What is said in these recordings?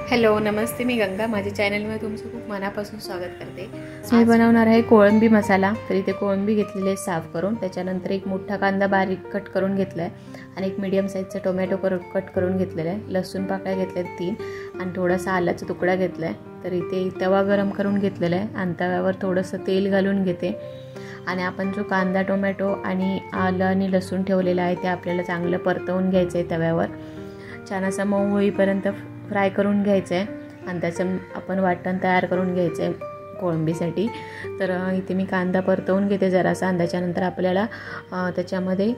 Hello नमस्ते, मी गंगा. माझ्या चॅनलमध्ये तुमचं खूप मनापासून स्वागत करते. मी बनवणार आहे कोळंबी मसाला. तर इथे कोळंबी घेतलेली आहे साफ करून. त्याच्यानंतर एक मोठा कांदा बारीक कट करून घेतला आहे आणि एक मीडियम साईजचा टोमॅटो कट करून घेतलेला आहे. लसूण पाकळ्या घेतल्या 3 आणि थोडासा आल्याचा तुकडा घेतला आहे. तर इथे तवा गरम करून घेतलेला आहे आणि तव्यावर थोडंसं तेल घालून घेते आणि आपण जो कांदा टोमॅटो आणि आलं आणि लसूण ठेवलेला आहे ते आपल्याला चांगलं परतवून घ्यायचं आहे. तव्यावर छान असा मऊ होईपर्यंत फ्राय करून घ्यायचं आहे आणि त्याचं आपण वाटण तयार करून घ्यायचं आहे कोळंबीसाठी. तर इथे मी कांदा परतवून घेते जरासा आणि त्याच्यानंतर आपल्याला त्याच्यामध्ये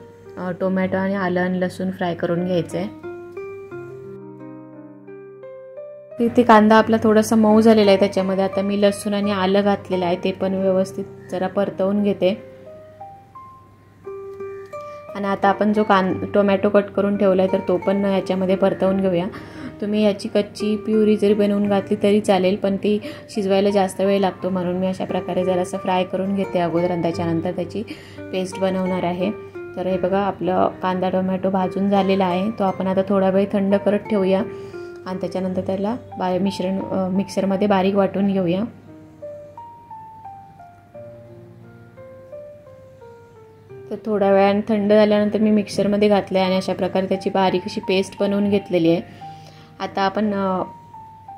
टोमॅटो आणि आलं आणि लसूण फ्राय करून घ्यायचं आहे. इथे कांदा आपला थोडासा मऊ झालेला आहे. त्याच्यामध्ये आता मी लसूण आणि आलं घातलेलं आहे, ते पण व्यवस्थित जरा परतवून घेते. आणि आता आपण जो टोमॅटो कट करून ठेवला आहे तर तो पण याच्यामध्ये परतवून घेऊया. तुम्ही याची कच्ची प्युरी जरी बनवून घातली तरी चालेल, पण ती शिजवायला जास्त वेळ लागतो, म्हणून मी अशा प्रकारे जरासं फ्राय करून घेते अगोदर आणि त्याच्यानंतर त्याची पेस्ट बनवणार आहे. तर हे बघा, आपलं कांदा टोमॅटो भाजून झालेला आहे. तो आपण आता थोडा वेळ थंड करत ठेवूया आणि त्याच्यानंतर त्याला मिक्सरमध्ये बारीक वाटून घेऊया. तर थोड्या वेळाने थंड झाल्यानंतर मी मिक्सरमध्ये घातलं आहे आणि अशा प्रकारे त्याची बारीक अशी पेस्ट बनवून घेतलेली आहे. आता आपण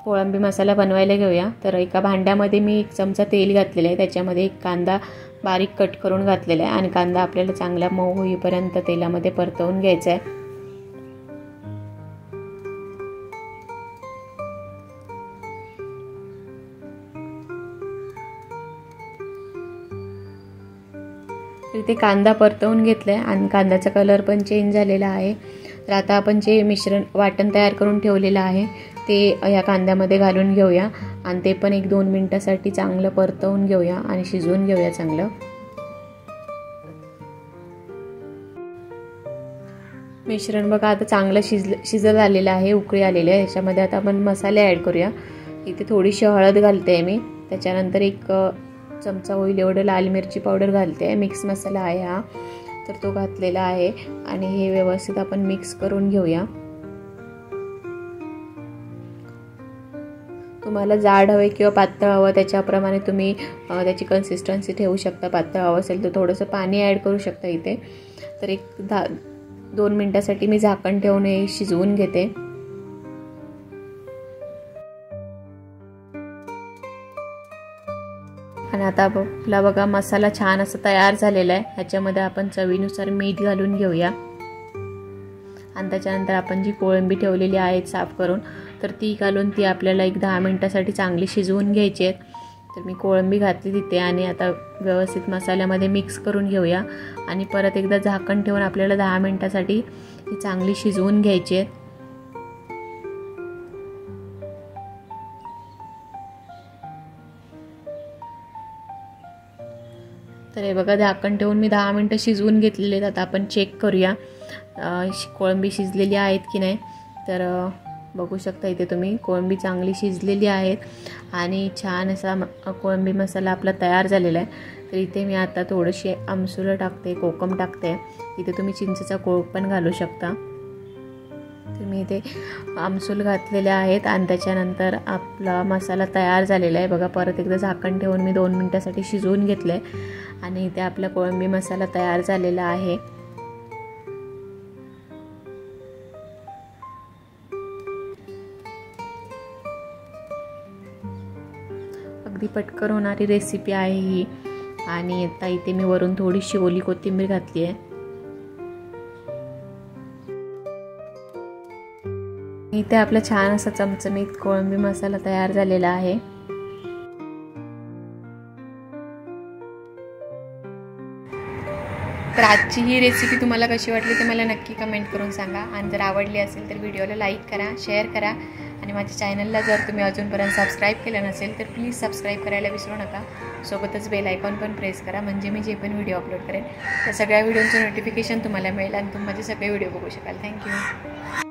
कोळंबी मसाला बनवायला घेऊया. तर एका भांड्यामध्ये मी 1 चमचा तेल घातलेलं आहे. त्याच्यामध्ये एक कांदा बारीक कट करून घातलेला आहे आणि कांदा आपल्याला चांगला मऊ होईपर्यंत तेलामध्ये परतवून घ्यायचा आहे. इथे कांदा परतवून घेतला आहे आणि कांद्याचा कलर पण चेंज झालेला आहे. तर आता आपण जे वाटण तयार करून ठेवलेलं आहे ते या कांद्यामध्ये घालून घेऊया आणि ते पण 1-2 मिनिटासाठी चांगलं परतवून घेऊया आणि शिजवून घेऊया चांगलं. मिश्रण बघा आता चांगलं शिजत आलेलं आहे, उकळी आलेली आहे. याच्यामध्ये आता आपण मसाले ॲड करूया. इथे थोडीशी हळद घालते मी, त्याच्यानंतर 1 चमचा होईल एवढं लाल मिरची पावडर घालते. मिक्स मसाला आहे हा, तर तो घातलेला आहे आणि हे व्यवस्थित आपण मिक्स करून घेऊया. तुम्हाला जाड हवे किंवा पातळ हवं त्याच्याप्रमाणे तुम्ही त्याची कन्सिस्टन्सी ठेवू शकता. पातळ हवं असेल तर थोडंसं पाणी ॲड करू शकता इथे. तर 2 मिनिटासाठी मी झाकण ठेवून हे शिजवून घेते. आणि आता आपला बघा मसाला छान असा तयार झालेला आहे. ह्याच्यामध्ये आपण चवीनुसार मीठ घालून घेऊया आणि त्याच्यानंतर आपण जी कोळंबी ठेवलेली आहे साफ करून तर ती घालून ती आपल्याला 10 मिनिटासाठी चांगली शिजवून घ्यायची आहे. तर मी कोळंबी घातली तिथे आणि आता व्यवस्थित मसाल्यामध्ये मिक्स करून घेऊया आणि परत एकदा झाकण ठेवून आपल्याला 10 मिनिटासाठी ती चांगली शिजवून घ्यायची आहे. तर हे बघा, झाकण ठेवून मी 10 मिनिटं शिजवून घेतलेले आहेत. आता आपण चेक करूया कोळंबी शिजलेली आहेत की नाही. तर बघू शकता इथे तुम्ही कोळंबी चांगली शिजलेली आहेत आणि छान असा कोळंबी मसाला आपला तयार झालेला आहे. तर इथे मी आता थोडीशी आमसूल टाकते, कोकम टाकते. इथे तुम्ही चिंचेचा कोळ पण घालू शकता. तर मी इथे आमसूल घातलेले आहेत आणि त्याच्यानंतर आपला मसाला तयार झालेला आहे. बघा, परत एकदा झाकण ठेवून मी 2 मिनिटासाठी शिजवून घेतलं आहे आणि इथे आपला कोळंबी मसाला तयार झालेला आहे. अगदी पटकन होणारी रेसिपी आहे ही. आणि आता इथे मी वरून थोडीशी ओली कोथिंबीर घातली आहे. इथे आपला छान असा चमचमीत कोळंबी मसाला तयार झालेला आहे. तर आजची ही रेसिपी तुम्हाला कशी वाटली ते मला नक्की कमेंट करून सांगा आणि जर आवडली असेल तर व्हिडिओला लाईक करा, शेअर करा आणि माझ्या चॅनलला जर तुम्ही अजूनपर्यंत सबस्क्राईब केलं नसेल तर प्लीज सबस्क्राईब करायला विसरू नका. सोबतच बेल आयकॉन पण प्रेस करा, म्हणजे मी जे पण व्हिडिओ अपलोड करेन त्या सगळ्या व्हिडिओचं नोटिफिकेशन तुम्हाला मिळेल आणि तुम्ही माझे सगळे व्हिडिओ बघू शकाल. थँक्यू.